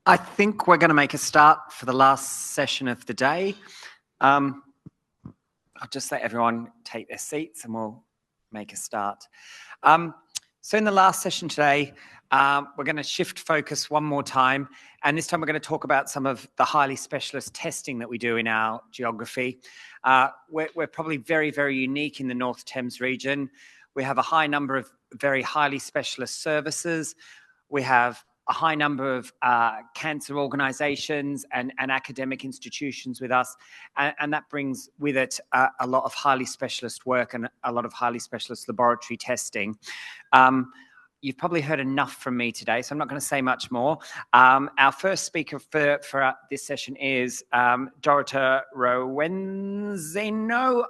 I think we're going to make a start for the last session of the day. I'll just let everyone take their seats and we'll make a start. So in the last session today, we're going to shift focus one more time. And this time we're going to talk about some of the highly specialist testing that we do in our geography. We're probably very, very unique in the North Thames region. We have a high number of very highly specialist services. We have a high number of cancer organizations and academic institutions with us. And that brings with it a lot of highly specialist work and a lot of highly specialist laboratory testing. You've probably heard enough from me today, so I'm not going to say much more. Our first speaker for this session is Dorota Rowczenio.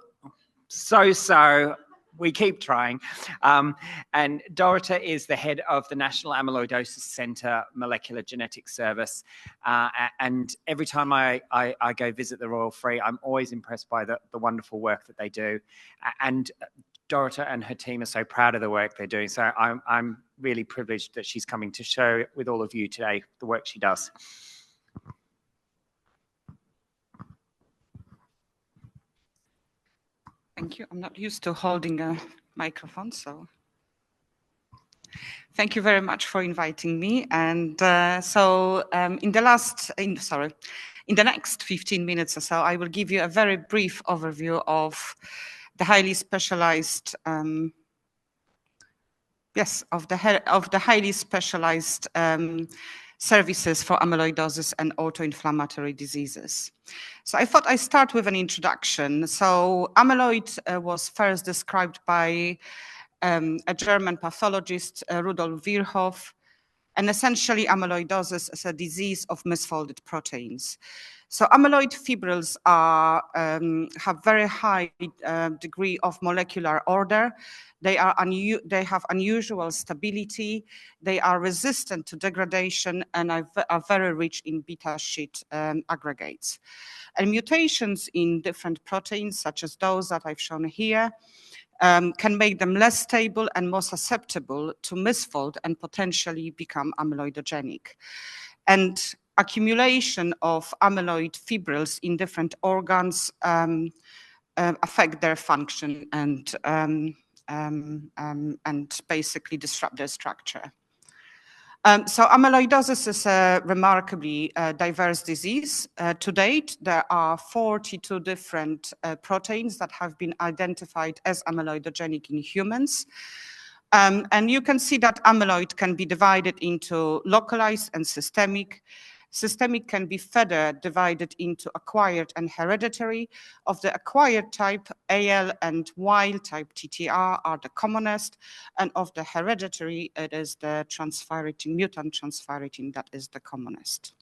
We keep trying. And Dorota is the head of the National Amyloidosis Centre Molecular Genetics Service. And every time I go visit the Royal Free, I'm always impressed by the wonderful work that they do. And Dorota and her team are so proud of the work they're doing. So I'm really privileged that she's coming to share with all of you today the work she does. Thank you. I'm not used to holding a microphone, so thank you very much for inviting me. And in the next 15 minutes or so, I will give you a very brief overview of the highly specialized, highly specialized services for amyloidosis and autoinflammatory diseases. So I thought I'd start with an introduction. So amyloid was first described by a German pathologist, Rudolf Virchow, and essentially amyloidosis is a disease of misfolded proteins. So amyloid fibrils have very high degree of molecular order. They have unusual stability. They are resistant to degradation and are very rich in beta sheet aggregates. And mutations in different proteins, such as those that I've shown here, can make them less stable and more susceptible to misfold and potentially become amyloidogenic. And accumulation of amyloid fibrils in different organs affect their function and basically disrupt their structure. So amyloidosis is a remarkably diverse disease. To date, there are 42 different proteins that have been identified as amyloidogenic in humans. And you can see that amyloid can be divided into localized and systemic. Systemic can be further divided into acquired and hereditary. Of the acquired type, AL and wild type TTR are the commonest. And of the hereditary, it is the transthyretin, mutant transthyretin that is the commonest.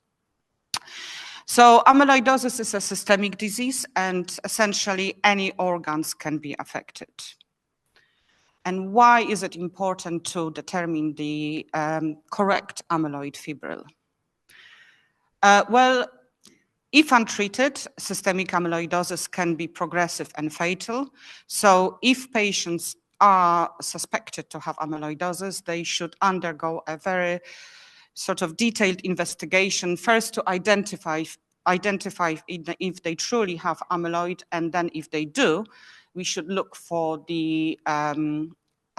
So amyloidosis is a systemic disease and essentially any organs can be affected. And why is it important to determine the correct amyloid fibril? Well, if untreated, systemic amyloidosis can be progressive and fatal. So if patients are suspected to have amyloidosis, they should undergo a very sort of detailed investigation, first to identify if they truly have amyloid, and then if they do, we should look for the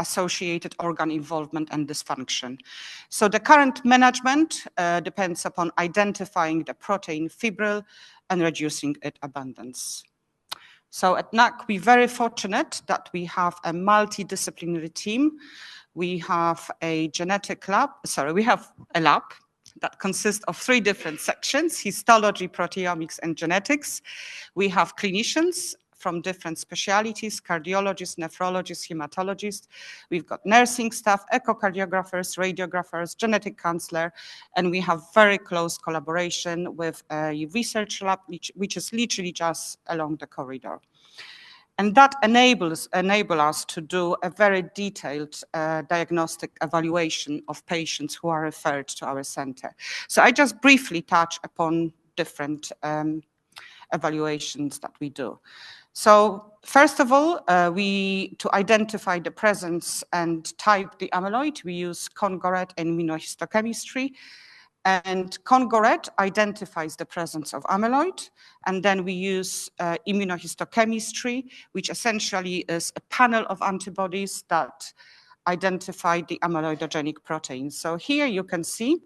associated organ involvement and dysfunction. So the current management depends upon identifying the protein fibril and reducing its abundance. So at NAC, we're very fortunate that we have a multidisciplinary team. We have a we have a lab that consists of 3 different sections: histology, proteomics, and genetics. We have clinicians from different specialities: cardiologists, nephrologists, hematologists. We've got nursing staff, echocardiographers, radiographers, genetic counselor, and we have very close collaboration with a research lab, which is literally just along the corridor. And that enable us to do a very detailed diagnostic evaluation of patients who are referred to our center. So I just briefly touch upon different evaluations that we do. So first of all, to identify the presence and type the amyloid, we use congregate and immunohistochemistry. And Congo red identifies the presence of amyloid, and then we use immunohistochemistry, which essentially is a panel of antibodies that identify the amyloidogenic protein. So here you can see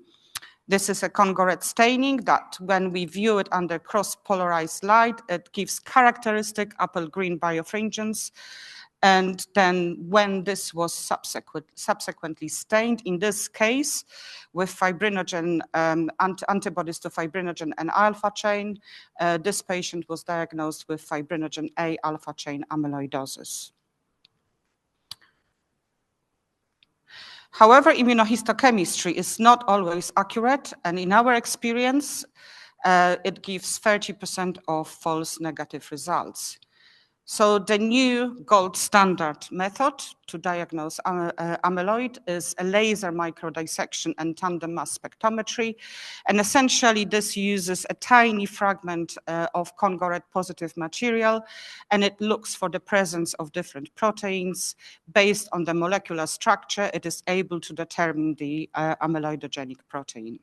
this is a Congo red staining that when we view it under cross-polarized light, it gives characteristic apple-green birefringence. And then when this was subsequently stained, in this case, with fibrinogen, antibodies to fibrinogen and alpha chain, this patient was diagnosed with fibrinogen A alpha chain amyloidosis. However, immunohistochemistry is not always accurate, and in our experience, it gives 30% of false negative results. So the new gold standard method to diagnose amyloid is a laser microdissection and tandem mass spectrometry. And essentially this uses a tiny fragment of Congo red positive material, and it looks for the presence of different proteins. Based on the molecular structure, it is able to determine the amyloidogenic protein.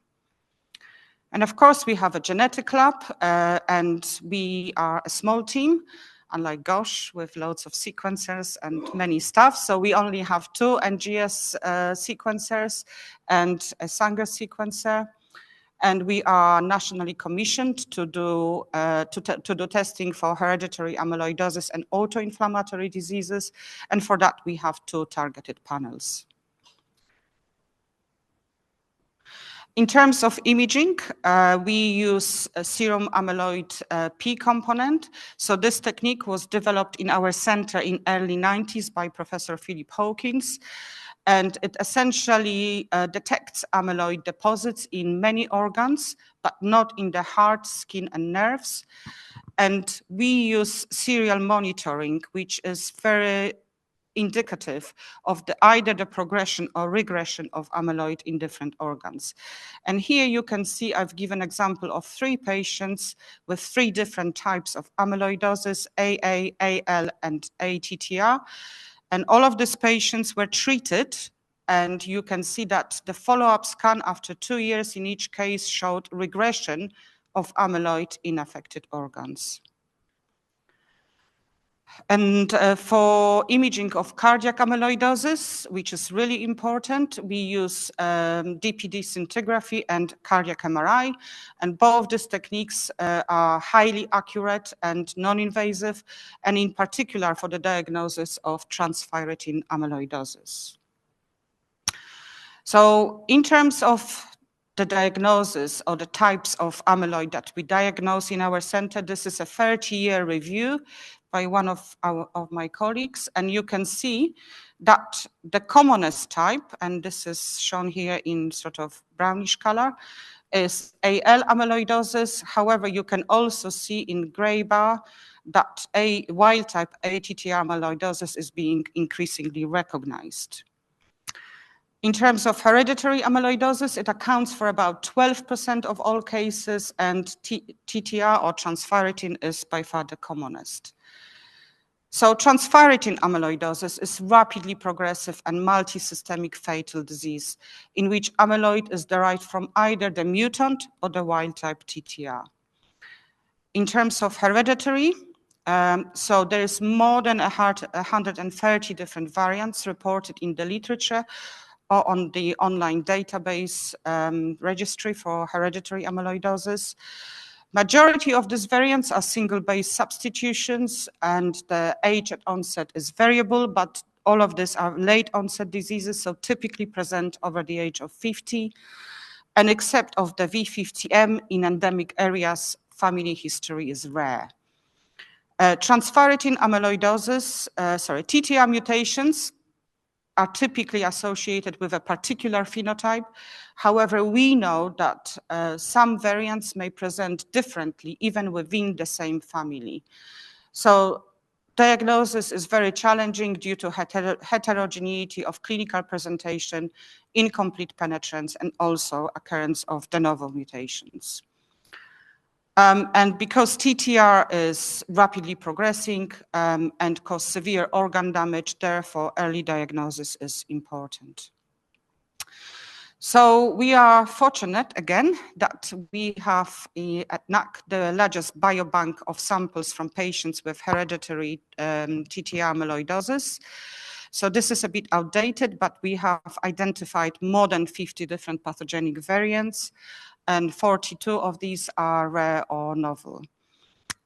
And of course, we have a genetic lab, and we are a small team, unlike Gosh, with loads of sequencers and many staff. So we only have 2 NGS sequencers and a Sanger sequencer. And we are nationally commissioned to do testing for hereditary amyloidosis and autoinflammatory diseases. And for that, we have 2 targeted panels. In terms of imaging, we use a serum amyloid P component. So this technique was developed in our center in early 90s by Professor Philip Hawkins. And it essentially detects amyloid deposits in many organs, but not in the heart, skin, and nerves. And we use serial monitoring, which is very indicative of either the progression or regression of amyloid in different organs. And here you can see I've given an example of 3 patients with 3 different types of amyloidosis, AA, AL, and ATTR. And all of these patients were treated, and you can see that the follow-up scan after 2 years in each case showed regression of amyloid in affected organs. And for imaging of cardiac amyloidosis, which is really important, we use DPD scintigraphy and cardiac MRI. And both these techniques are highly accurate and non-invasive, and in particular for the diagnosis of transthyretin amyloidosis. So in terms of the diagnosis or the types of amyloid that we diagnose in our center, this is a 30-year review by one of my colleagues, and you can see that the commonest type, and this is shown here in sort of brownish color, is AL amyloidosis. However, you can also see in gray bar that a wild-type ATTR amyloidosis is being increasingly recognized. In terms of hereditary amyloidosis, it accounts for about 12% of all cases, and TTR or transthyretin is by far the commonest. So transthyretin amyloidosis is rapidly progressive and multisystemic fatal disease in which amyloid is derived from either the mutant or the wild-type TTR. In terms of hereditary, so there is more than 130 different variants reported in the literature or on the online database registry for hereditary amyloidosis. Majority of these variants are single base substitutions, and the age at onset is variable, but all of these are late onset diseases, so typically present over the age of 50. And except of the V50M in endemic areas, family history is rare. Transthyretin amyloidosis, TTR mutations are typically associated with a particular phenotype. However, we know that some variants may present differently even within the same family. So diagnosis is very challenging due to heterogeneity of clinical presentation, incomplete penetrance, and also occurrence of de novo mutations. And because TTR is rapidly progressing and cause severe organ damage, therefore early diagnosis is important. So we are fortunate, again, that we have at NAC the largest biobank of samples from patients with hereditary TTR amyloidosis. So this is a bit outdated, but we have identified more than 50 different pathogenic variants, and 42 of these are rare or novel.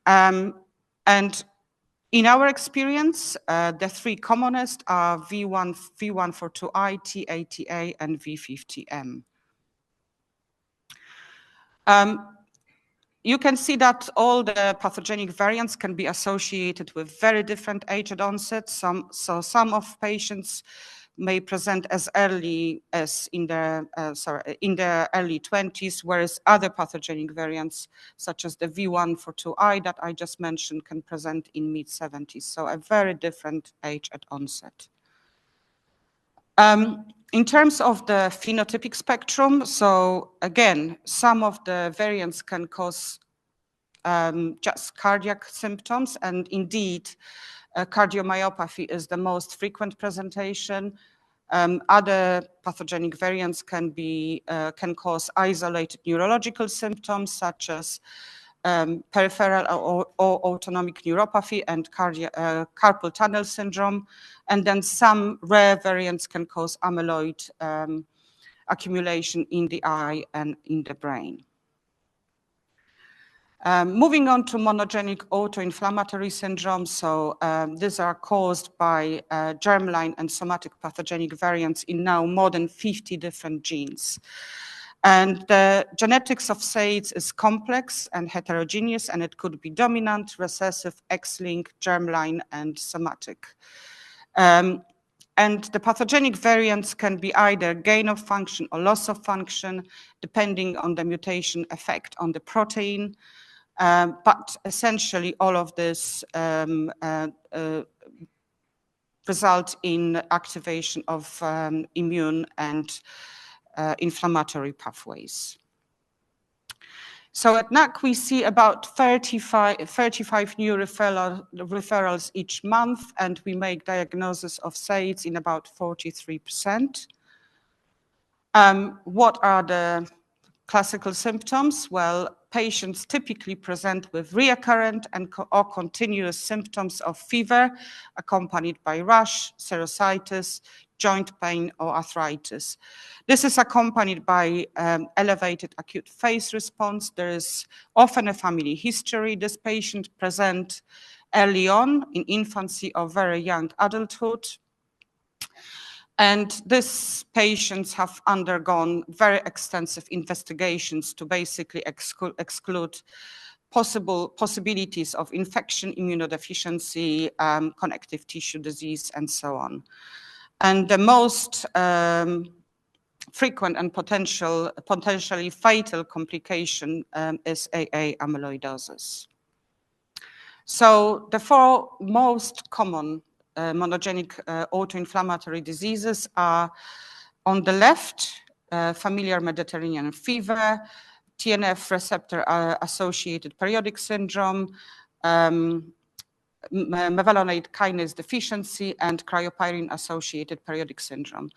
And in our experience, the three commonest are V142I, T80A, and V50M. You can see that all the pathogenic variants can be associated with very different age at onset. So some of patients may present as early as in the early 20s, whereas other pathogenic variants, such as the V142I that I just mentioned, can present in mid-70s. So a very different age at onset. In terms of the phenotypic spectrum, so again, some of the variants can cause just cardiac symptoms, and indeed, cardiomyopathy is the most frequent presentation. Other pathogenic variants can cause isolated neurological symptoms such as peripheral or autonomic neuropathy and carpal tunnel syndrome. And then some rare variants can cause amyloid accumulation in the eye and in the brain. Moving on to monogenic autoinflammatory syndrome. So these are caused by germline and somatic pathogenic variants in now more than 50 different genes. And the genetics of SAIDS is complex and heterogeneous, and it could be dominant, recessive, X-linked, germline, and somatic. And the pathogenic variants can be either gain of function or loss of function, depending on the mutation effect on the protein. But essentially, all of this result in activation of immune and inflammatory pathways. So at NAC, we see about 35 new referrals each month, and we make diagnosis of SAIDS in about 43%. What are the classical symptoms? Well, patients typically present with recurrent or continuous symptoms of fever, accompanied by rash, serositis, joint pain, or arthritis. This is accompanied by elevated acute phase response. There is often a family history. This patient presents early on in infancy or very young adulthood. And these patients have undergone very extensive investigations to basically exclude possibilities of infection, immunodeficiency, connective tissue disease, and so on. And the most frequent and potentially fatal complication is AA amyloidosis. So the four most common monogenic autoinflammatory diseases are on the left, familiar Mediterranean fever, TNF receptor associated periodic syndrome, mevalonate kinase deficiency, and cryopyrin associated periodic syndrome.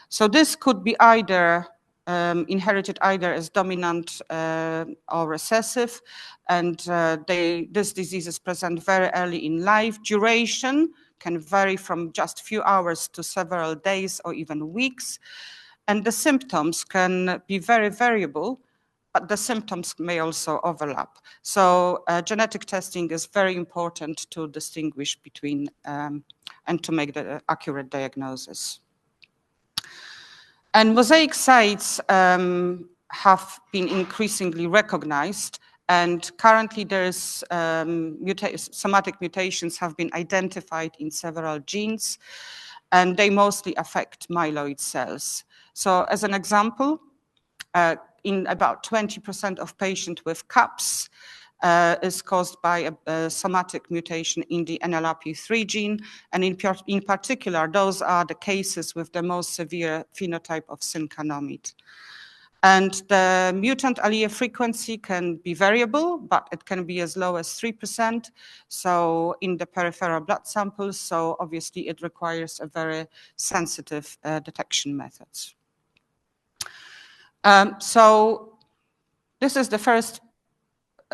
So this could be either inherited either as dominant or recessive, and these diseases present very early in life. Duration can vary from just a few hours to several days or even weeks, and the symptoms can be very variable, but the symptoms may also overlap. So genetic testing is very important to distinguish between and to make the accurate diagnosis. And mosaic sites have been increasingly recognized, and currently there's somatic mutations have been identified in several genes, and they mostly affect myeloid cells. So as an example, in about 20% of patients with CAPS is caused by a somatic mutation in the NLRP3 gene, and in particular, those are the cases with the most severe phenotype of syncanomid. And the mutant allele frequency can be variable, but it can be as low as 3%. So in the peripheral blood samples, so obviously it requires a very sensitive detection methods. So this is the first,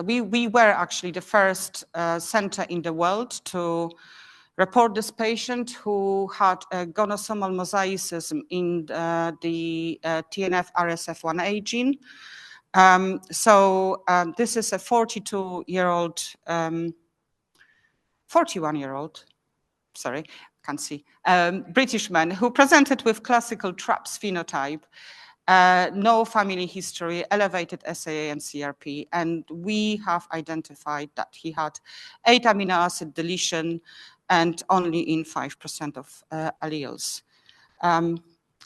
we were actually the first center in the world to report this patient who had a gonosomal mosaicism in the TNF RSF1A gene. This is a 41-year-old, sorry, can't see, British man who presented with classical TRAPS phenotype, no family history, elevated SAA and CRP, and we have identified that he had 8 amino acid deletion and only in 5% of alleles.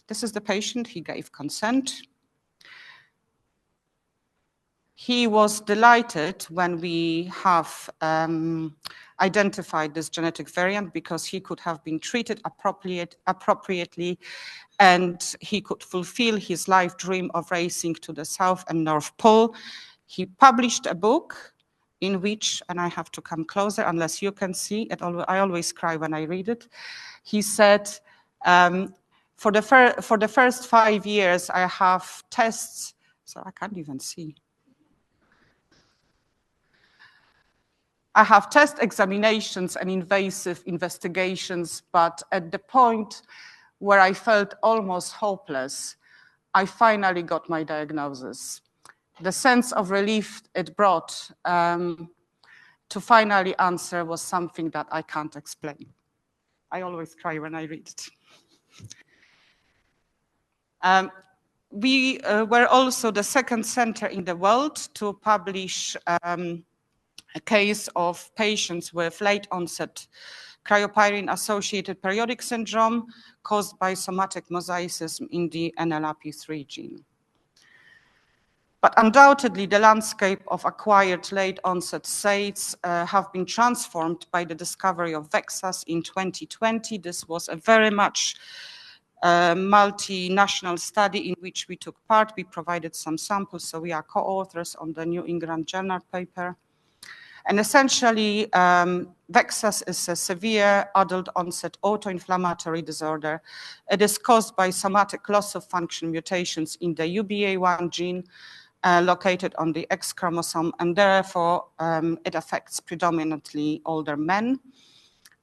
This is the patient, he gave consent. He was delighted when we have identified this genetic variant because he could have been treated appropriately and he could fulfill his life dream of racing to the South and North Pole. He published a book in which, and I have to come closer unless you can see it, I always cry when I read it. He said, for the first 5 years, I have tests, so I can't even see. I have test examinations and invasive investigations, but at the point where I felt almost hopeless, I finally got my diagnosis. The sense of relief it brought to finally answer was something that I can't explain. I always cry when I read it. We were also the second center in the world to publish a case of patients with late onset cryopyrin-associated periodic syndrome caused by somatic mosaicism in the NLRP3 gene. But undoubtedly, the landscape of acquired late onset SAIDs have been transformed by the discovery of VEXAS in 2020. This was a very much multinational study in which we took part. We provided some samples, so we are co-authors on the New England Journal paper. And essentially, VEXAS is a severe adult onset autoinflammatory disorder. It is caused by somatic loss of function mutations in the UBA1 gene located on the X chromosome, and therefore it affects predominantly older men.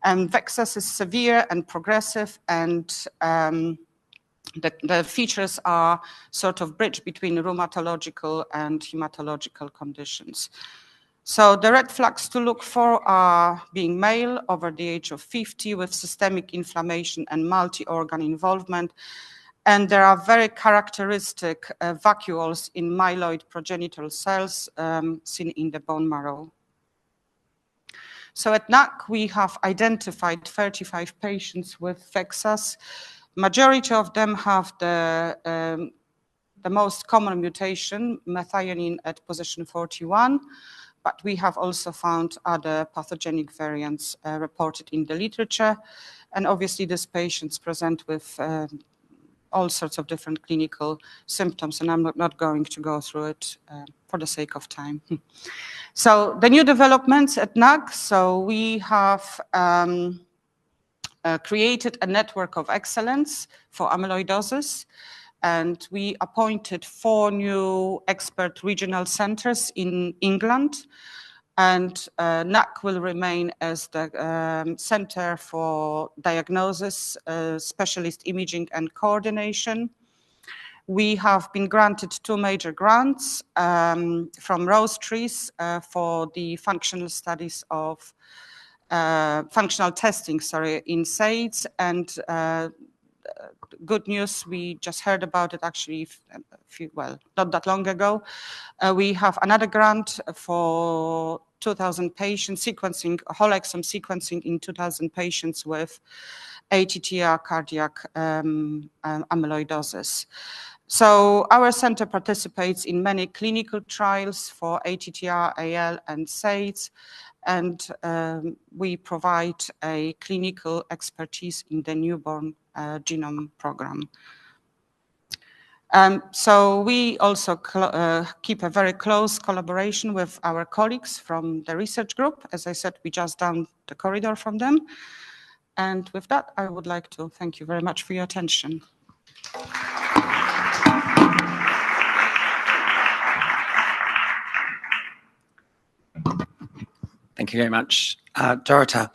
And VEXAS is severe and progressive, and the features are sort of bridge between rheumatological and hematological conditions. So the red flags to look for are being male over the age of 50 with systemic inflammation and multi-organ involvement. And there are very characteristic vacuoles in myeloid progenitor cells seen in the bone marrow. So at NAC, we have identified 35 patients with VEXAS. Majority of them have the most common mutation, methionine at position 41. But we have also found other pathogenic variants reported in the literature. And obviously, these patients present with all sorts of different clinical symptoms, and I'm not going to go through it for the sake of time. So the new developments at NAC, so we have created a network of excellence for amyloidosis. And we appointed 4 new expert regional centers in England. And NAC will remain as the center for diagnosis, specialist imaging and coordination. We have been granted 2 major grants from Rowczenio for the functional studies of functional testing, in SAIDs, and good news, we just heard about it actually not that long ago. We have another grant for 2,000 patients sequencing, whole exome sequencing in 2,000 patients with ATTR cardiac amyloidosis. So our center participates in many clinical trials for ATTR, AL, and SAIDs, and we provide a clinical expertise in the newborn genome program. So we also keep a very close collaboration with our colleagues from the research group. As I said, we just down the corridor from them. And with that, I would like to thank you very much for your attention. Thank you very much, Dorota.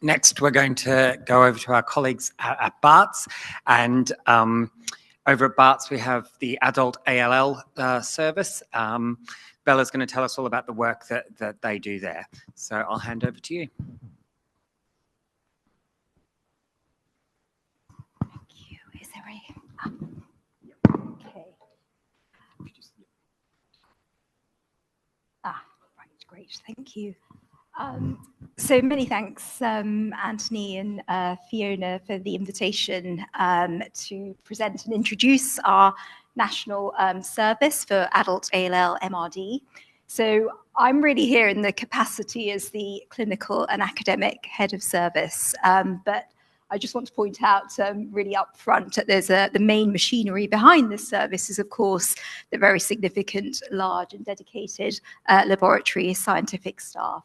Next, we're going to go over to our colleagues at Barts, and over at Barts, we have the adult ALL service. Bela's going to tell us all about the work that they do there. So I'll hand over to you. Thank you. Is there a... Okay. Right, great. Thank you. So many thanks, Anthony and Fiona, for the invitation to present and introduce our national service for adult ALL MRD. So I'm really here in the capacity as the clinical and academic head of service, but I just want to point out really up front that there's the main machinery behind this service is, of course, the very significant, large and dedicated laboratory scientific staff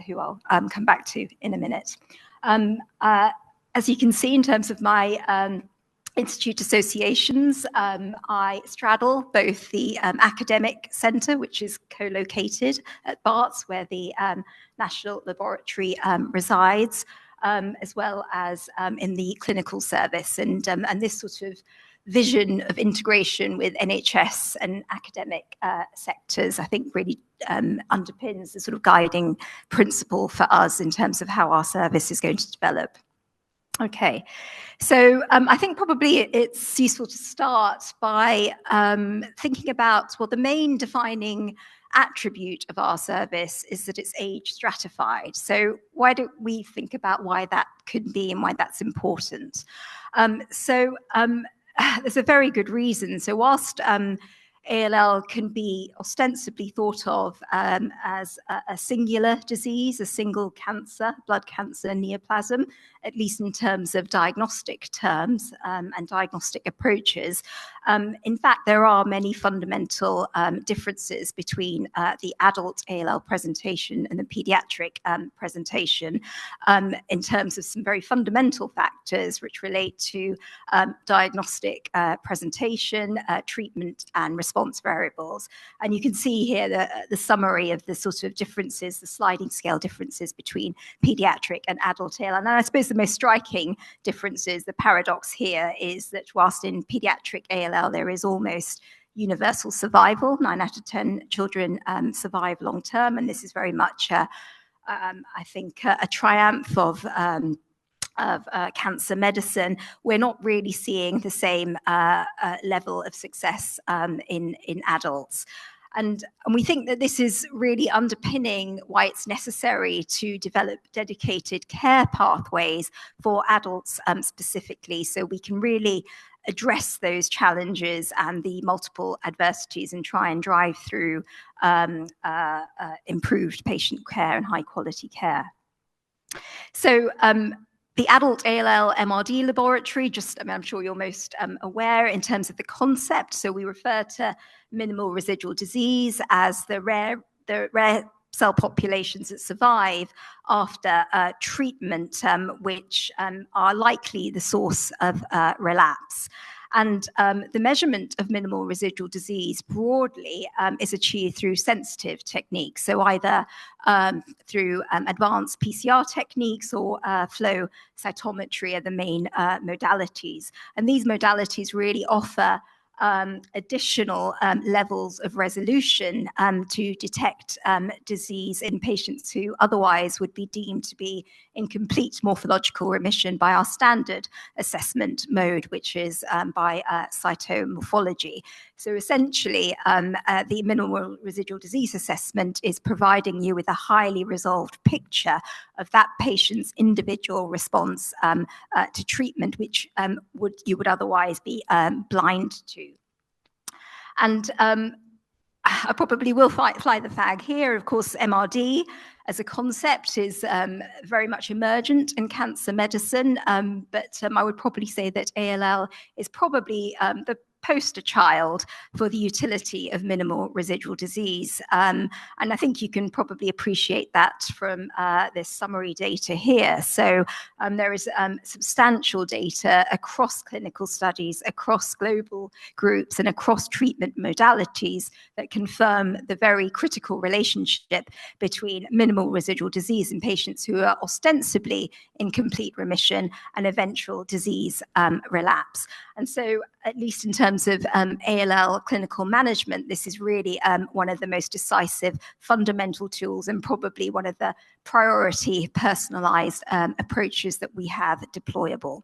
who I'll come back to in a minute. As you can see, in terms of my institute associations, I straddle both the academic centre, which is co-located at Barts, where the National Laboratory resides, as well as in the clinical service. And this sort of vision of integration with NHS and academic sectors, I think, really underpins the sort of guiding principle for us in terms of how our service is going to develop. Okay, so I think probably it's useful to start by thinking about, well, the main defining attribute of our service is that it's age stratified. So why don't we think about why that could be and why that's important? There's a very good reason. So whilst ALL can be ostensibly thought of as a singular disease, a single cancer, blood cancer neoplasm, at least in terms of diagnostic terms and diagnostic approaches. In fact, there are many fundamental differences between the adult ALL presentation and the pediatric presentation in terms of some very fundamental factors which relate to diagnostic presentation, treatment and response variables. And you can see here the summary of the sort of differences, the sliding scale differences between pediatric and adult ALL. And I suppose the most striking differences, the paradox here, is that whilst in pediatric ALL there is almost universal survival, 9 out of 10 children survive long term, and this is very much, I think, a triumph of cancer medicine. We're not really seeing the same level of success in adults. And we think that this is really underpinning why it's necessary to develop dedicated care pathways for adults specifically, so we can really address those challenges and the multiple adversities and try and drive through improved patient care and high quality care. So the adult ALL MRD laboratory, I'm sure you're most aware in terms of the concept. So we refer to minimal residual disease as the rare cell populations that survive after treatment, which are likely the source of relapse. And the measurement of minimal residual disease broadly is achieved through sensitive techniques. So either through advanced PCR techniques or flow cytometry are the main modalities. And these modalities really offer additional levels of resolution to detect disease in patients who otherwise would be deemed to be in complete morphological remission by our standard assessment mode, which is by cytomorphology. So essentially, the minimal residual disease assessment is providing you with a highly resolved picture of that patient's individual response to treatment, which you would otherwise be blind to. And I probably will fly the flag here. Of course, MRD as a concept is very much emergent in cancer medicine, but I would probably say that ALL is probably the poster child for the utility of minimal residual disease. And I think you can probably appreciate that from this summary data here. So there is substantial data across clinical studies, across global groups, and across treatment modalities that confirm the very critical relationship between minimal residual disease in patients who are ostensibly in complete remission and eventual disease relapse. And so, at least in terms of ALL clinical management, this is really one of the most decisive fundamental tools and probably one of the priority personalized approaches that we have deployable.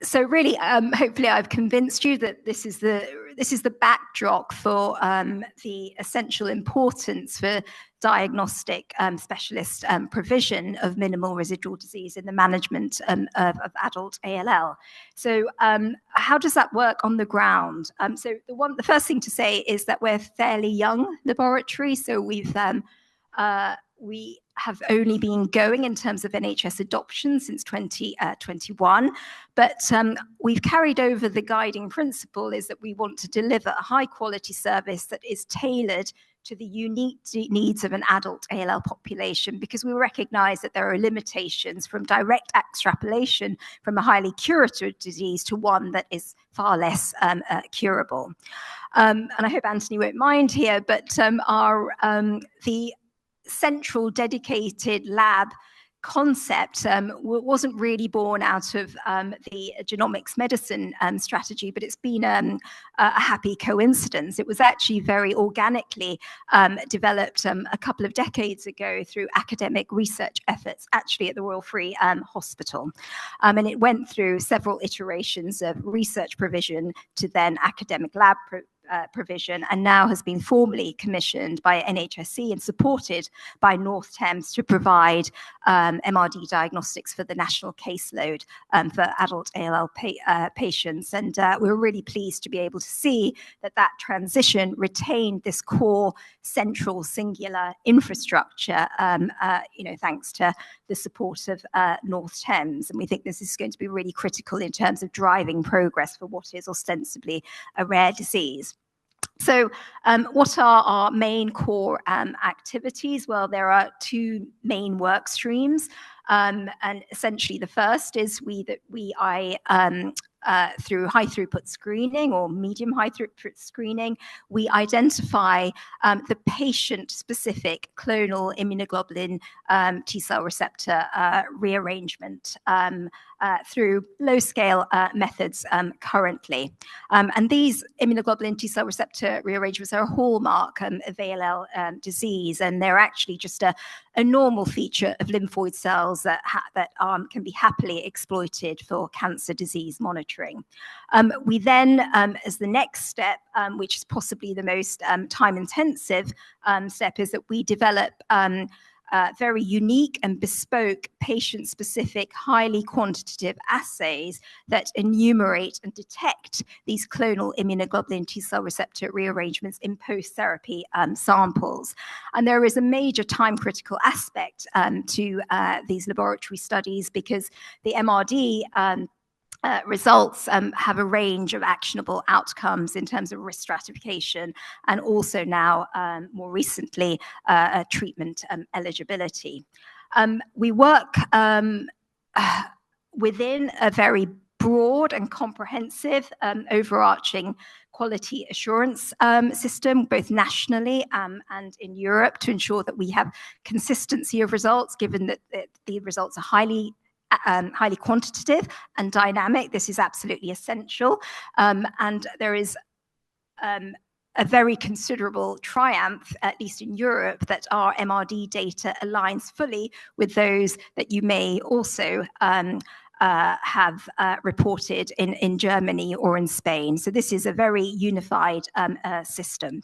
So really, hopefully I've convinced you that this is the backdrop for the essential importance for diagnostic specialist provision of minimal residual disease in the management of adult ALL. So how does that work on the ground? So the first thing to say is that we're a fairly young laboratory, so we have only been going in terms of NHS adoption since 2021, but we've carried over the guiding principle is that we want to deliver a high quality service that is tailored to the unique needs of an adult ALL population, because we recognize that there are limitations from direct extrapolation from a highly curative disease to one that is far less curable. And I hope Anthony won't mind here, but the central dedicated lab concept wasn't really born out of the genomics medicine strategy, but it's been a happy coincidence. It was actually very organically developed a couple of decades ago through academic research efforts, actually at the Royal Free Hospital. And it went through several iterations of research provision to then academic lab provision, and now has been formally commissioned by NHSC and supported by North Thames to provide MRD diagnostics for the national caseload for adult ALL patients. And we're really pleased to be able to see that transition retained this core central singular infrastructure, thanks to the support of North Thames. And we think this is going to be really critical in terms of driving progress for what is ostensibly a rare disease. So what are our main core activities? Well, there are two main work streams. And essentially the first is through high throughput screening or medium high throughput screening, we identify the patient specific clonal immunoglobulin T cell receptor rearrangement through low scale methods currently. And these immunoglobulin T cell receptor rearrangements are a hallmark of ALL disease, and they're actually just a normal feature of lymphoid cells that can be happily exploited for cancer disease monitoring. We then, as the next step, which is possibly the most time-intensive step, is that we develop very unique and bespoke patient-specific, highly quantitative assays that enumerate and detect these clonal immunoglobulin T cell receptor rearrangements in post-therapy samples. And there is a major time-critical aspect to these laboratory studies, because the MRD results have a range of actionable outcomes in terms of risk stratification, and also now, more recently, treatment eligibility. We work within a very broad and comprehensive overarching quality assurance system, both nationally and in Europe, to ensure that we have consistency of results, given that the results are highly quantitative and dynamic. This is absolutely essential. And there is a very considerable triumph, at least in Europe, that our MRD data aligns fully with those that you may also have reported in Germany or in Spain. So this is a very unified system.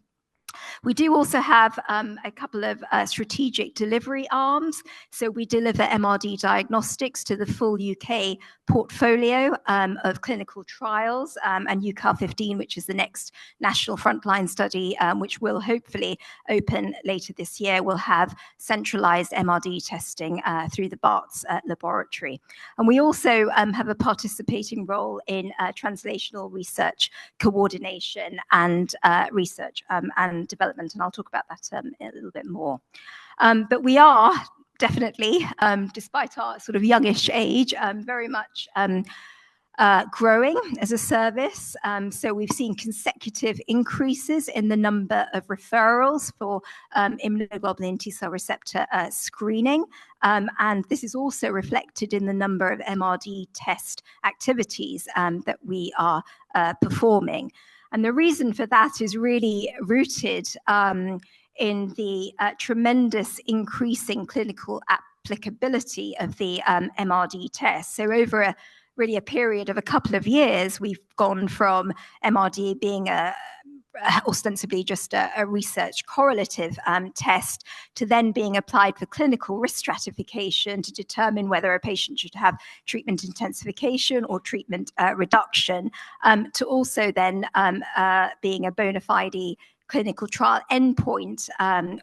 We do also have a couple of strategic delivery arms. So we deliver MRD diagnostics to the full UK portfolio of clinical trials, and UCAR 15, which is the next national frontline study, which will hopefully open later this year, will have centralized MRD testing through the Barts laboratory. And we also have a participating role in translational research coordination and research and development, and I'll talk about that a little bit more. But we are definitely, despite our sort of youngish age, very much growing as a service. So we've seen consecutive increases in the number of referrals for immunoglobulin T-cell receptor screening. And this is also reflected in the number of MRD test activities that we are performing. And the reason for that is really rooted in the tremendous increasing clinical applicability of the MRD test. So over a period of a couple of years, we've gone from MRD being ostensibly just a research correlative test to then being applied for clinical risk stratification to determine whether a patient should have treatment intensification or treatment reduction, to also then being a bona fide clinical trial endpoint,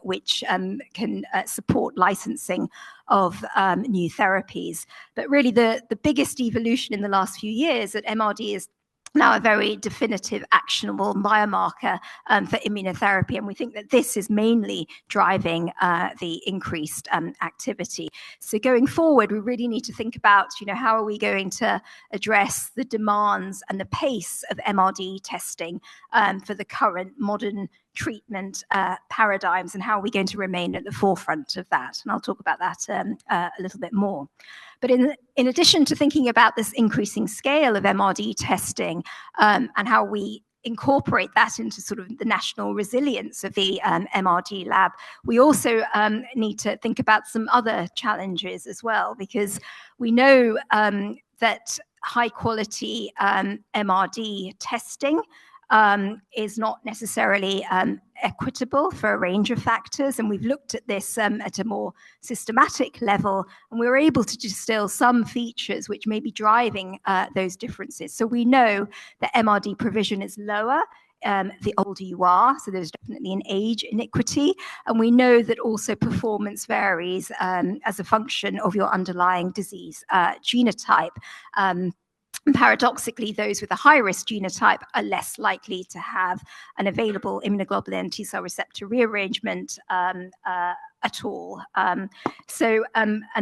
which can support licensing of new therapies. But really the biggest evolution in the last few years at MRD is now a very definitive, actionable biomarker for immunotherapy. And we think that this is mainly driving the increased activity. So going forward, we really need to think about, how are we going to address the demands and the pace of MRD testing for the current modern treatment paradigms, and how are we going to remain at the forefront of that? And I'll talk about that a little bit more. But in addition to thinking about this increasing scale of MRD testing and how we incorporate that into sort of the national resilience of the MRD lab, we also need to think about some other challenges as well, because we know that high quality MRD testing is not necessarily equitable for a range of factors. And we've looked at this at a more systematic level, and we were able to distill some features which may be driving those differences. So we know that MRD provision is lower the older you are, so there's definitely an age inequity. And we know that also performance varies as a function of your underlying disease genotype. Paradoxically, those with a high-risk genotype are less likely to have an available immunoglobulin T-cell receptor rearrangement at all. And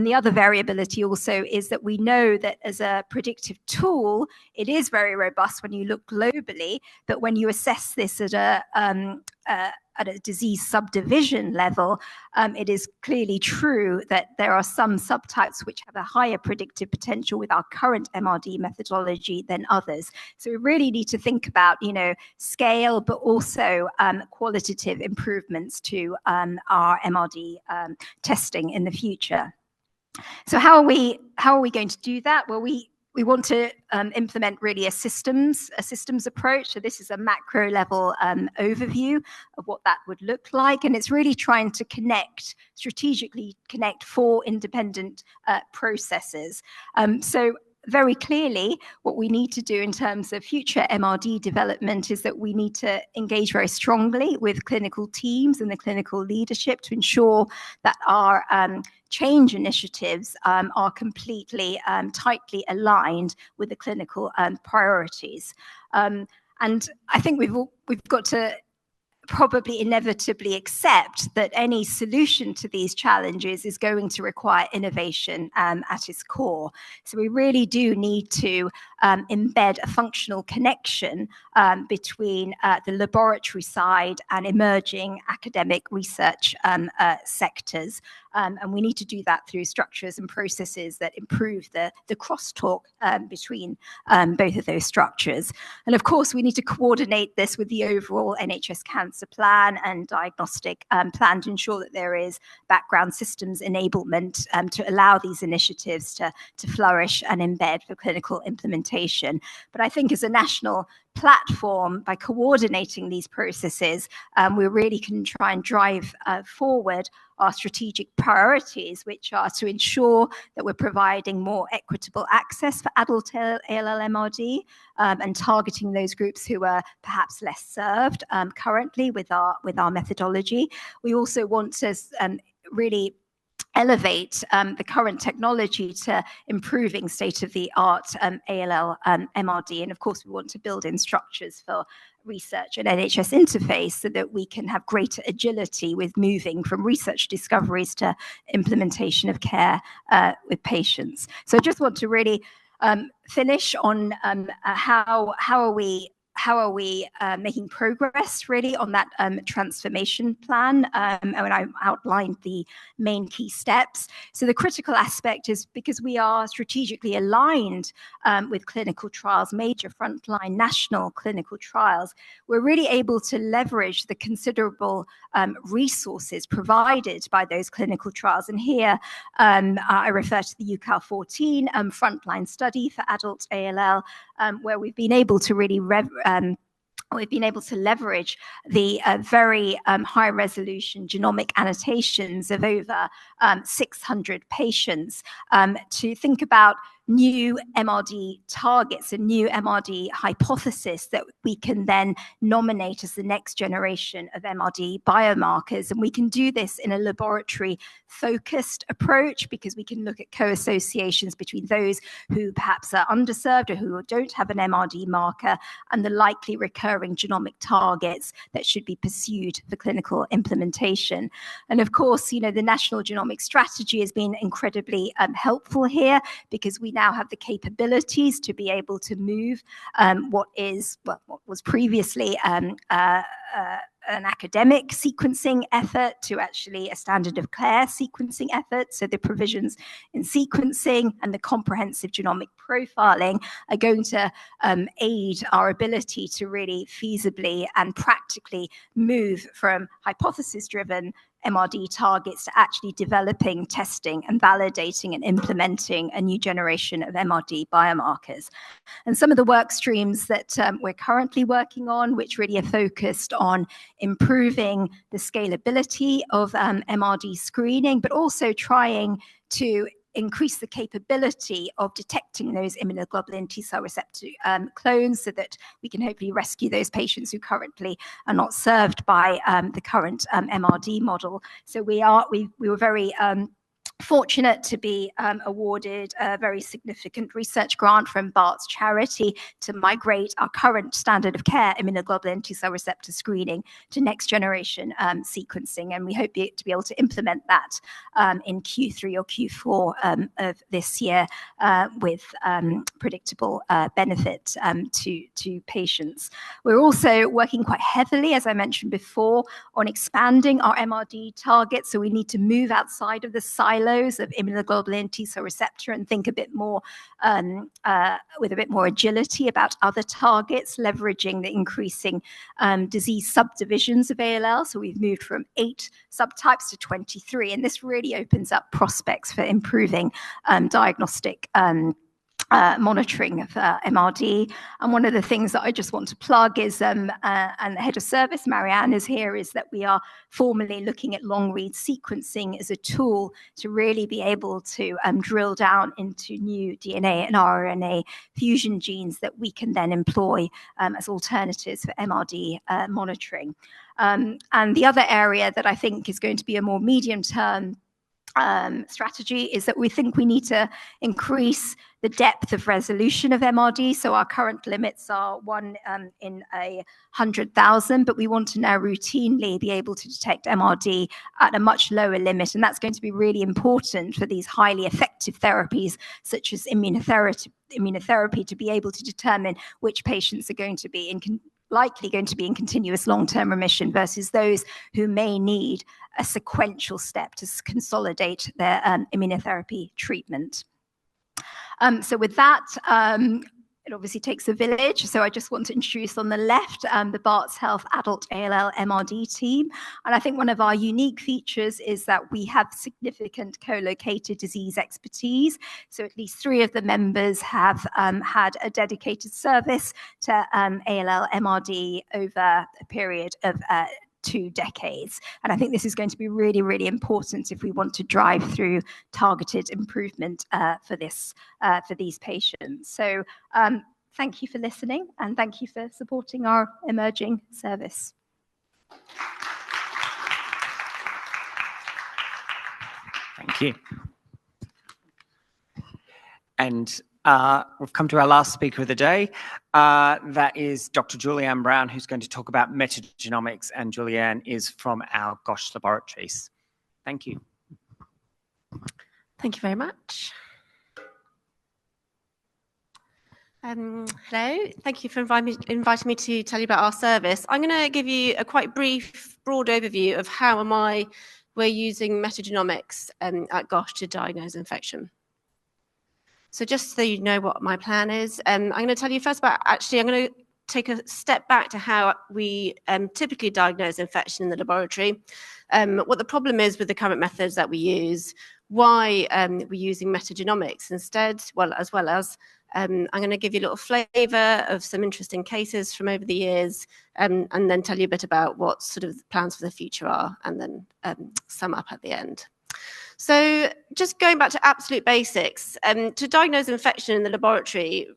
the other variability also is that we know that as a predictive tool, it is very robust when you look globally, but when you assess this at a disease subdivision level, it is clearly true that there are some subtypes which have a higher predictive potential with our current MRD methodology than others. So we really need to think about, scale, but also qualitative improvements to our MRD testing in the future. So how are we going to do that? Well, we want to implement really a systems approach. So this is a macro level overview of what that would look like. And it's really trying to strategically connect four independent processes. So very clearly, what we need to do in terms of future MRD development is that we need to engage very strongly with clinical teams and the clinical leadership to ensure that our change initiatives are completely tightly aligned with the clinical priorities. And I think we've got to probably inevitably accept that any solution to these challenges is going to require innovation at its core. So we really do need to embed a functional connection between the laboratory side and emerging academic research sectors. And we need to do that through structures and processes that improve the crosstalk between both of those structures. And of course, we need to coordinate this with the overall NHS cancer plan and diagnostic plan to ensure that there is background systems enablement to allow these initiatives to flourish and embed for clinical implementation. implementation. But I think as a national platform, by coordinating these processes, we really can try and drive forward our strategic priorities, which are to ensure that we're providing more equitable access for adult ALL MRD, and targeting those groups who are perhaps less served currently with our methodology. We also want to really elevate the current technology to improving state-of-the-art ALL MRD. And of course, we want to build in structures for research and NHS interface so that we can have greater agility with moving from research discoveries to implementation of care with patients. So I just want to really finish on how are we making progress really on that transformation plan, and I outlined the main key steps. So the critical aspect is because we are strategically aligned with clinical trials, major frontline national clinical trials, we're really able to leverage the considerable resources provided by those clinical trials. And here I refer to the UCAL 14 frontline study for adult ALL, where we've been able to really leverage the very high resolution genomic annotations of over 600 patients to think about new MRD targets and new MRD hypothesis that we can then nominate as the next generation of MRD biomarkers. And we can do this in a laboratory focused approach because we can look at co-associations between those who perhaps are underserved or who don't have an MRD marker and the likely recurring genomic targets that should be pursued for clinical implementation. And of course, you know, the National Genomic Strategy has been incredibly helpful here because we now have the capabilities to be able to move what was previously an academic sequencing effort to actually a standard of care sequencing effort. So the provisions in sequencing and the comprehensive genomic profiling are going to aid our ability to really feasibly and practically move from hypothesis-driven MRD targets to actually developing, testing, and validating and implementing a new generation of MRD biomarkers. And some of the work streams that we're currently working on, which really are focused on improving the scalability of MRD screening, but also trying to increase the capability of detecting those immunoglobulin T-cell receptor clones so that we can hopefully rescue those patients who currently are not served by the current MRD model. So we were very fortunate to be awarded a very significant research grant from Bart's charity to migrate our current standard of care immunoglobulin T-cell receptor screening to next generation sequencing. And we hope to be able to implement that in Q3 or Q4 of this year with predictable benefit to patients. We're also working quite heavily, as I mentioned before, on expanding our MRD targets. So we need to move outside of the silos of immunoglobulin T-cell receptor and think a bit more with a bit more agility about other targets, leveraging the increasing disease subdivisions of ALL. So we've moved from 8 subtypes to 23, and this really opens up prospects for improving diagnostic monitoring of MRD. And one of the things that I just want to plug is, and the head of service, Marianne, is here, is that we are formally looking at long read sequencing as a tool to really be able to drill down into new DNA and RNA fusion genes that we can then employ as alternatives for MRD monitoring. And the other area that I think is going to be a more medium-term strategy is that we think we need to increase the depth of resolution of MRD. So our current limits are 1 in 100,000, but we want to now routinely be able to detect MRD at a much lower limit. And that's going to be really important for these highly effective therapies, such as immunotherapy, to be able to determine which patients are going to be likely going to be in continuous long-term remission versus those who may need a sequential step to consolidate their immunotherapy treatment. So with that, It obviously takes a village, so I just want to introduce on the left the Barts Health Adult ALL MRD team. And I think one of our unique features is that we have significant co-located disease expertise. So at least 3 of the members have had a dedicated service to ALL MRD over a period of 2 decades. And I think this is going to be really, really important if we want to drive through targeted improvement for these patients. So thank you for listening, and thank you for supporting our emerging service. Thank you. And we've come to our last speaker of the day. That is Dr. Julianne Brown, who's going to talk about metagenomics, and Julianne is from our GOSH laboratories. Thank you. Thank you very much. Hello, thank you for inviting me to tell you about our service. I'm going to give you a quite brief, broad overview of how we're using metagenomics at GOSH to diagnose infection. So just so you know what my plan is, I'm going to tell you first about, I'm going to take a step back to how we typically diagnose infection in the laboratory, what the problem is with the current methods that we use, why we're using metagenomics instead, as well as I'm going to give you a little flavour of some interesting cases from over the years, and then tell you a bit about what sort of plans for the future are, and then sum up at the end. So just going back to absolute basics, to diagnose infection in the laboratory,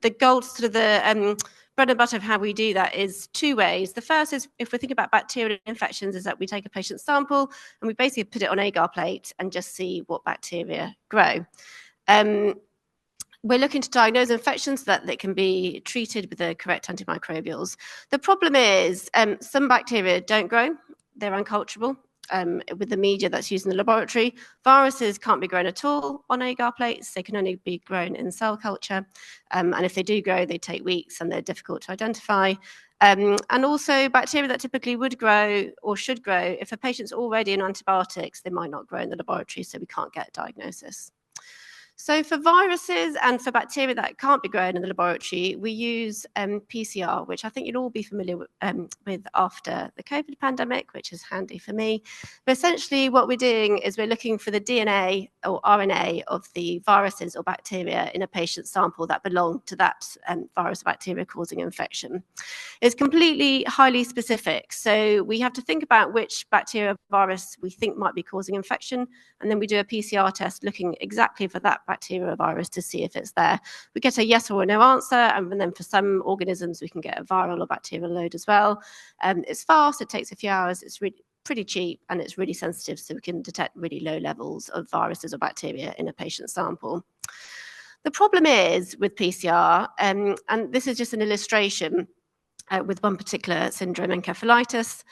the gold, sort of the bread and butter of how we do that is 2 ways. The first is, if we think about bacterial infections, is that we take a patient sample and we basically put it on an agar plate and just see what bacteria grow. We're looking to diagnose infections so that they can be treated with the correct antimicrobials. The problem is some bacteria don't grow, they're unculturable. With the media that's used in the laboratory, viruses can't be grown at all on agar plates. They can only be grown in cell culture. And if they do grow, they take weeks and they're difficult to identify. And also bacteria that typically would grow or should grow, if a patient's already on antibiotics, they might not grow in the laboratory, so we can't get a diagnosis. So for viruses and for bacteria that can't be grown in the laboratory, we use PCR, which I think you'll all be familiar with after the COVID pandemic, which is handy for me. But essentially what we're doing is we're looking for the DNA or RNA of the viruses or bacteria in a patient sample that belong to that virus or bacteria causing infection. It's completely highly specific. So we have to think about which bacteria or virus we think might be causing infection, and then we do a PCR test looking exactly for that bacteria or virus to see if it's there. We get a yes or a no answer, and then for some organisms we can get a viral or bacterial load as well. It's fast, it takes a few hours, it's really pretty cheap, and it's really sensitive, so we can detect really low levels of viruses or bacteria in a patient sample. The problem is with PCR, and this is just an illustration with one particular syndrome, encephalitis.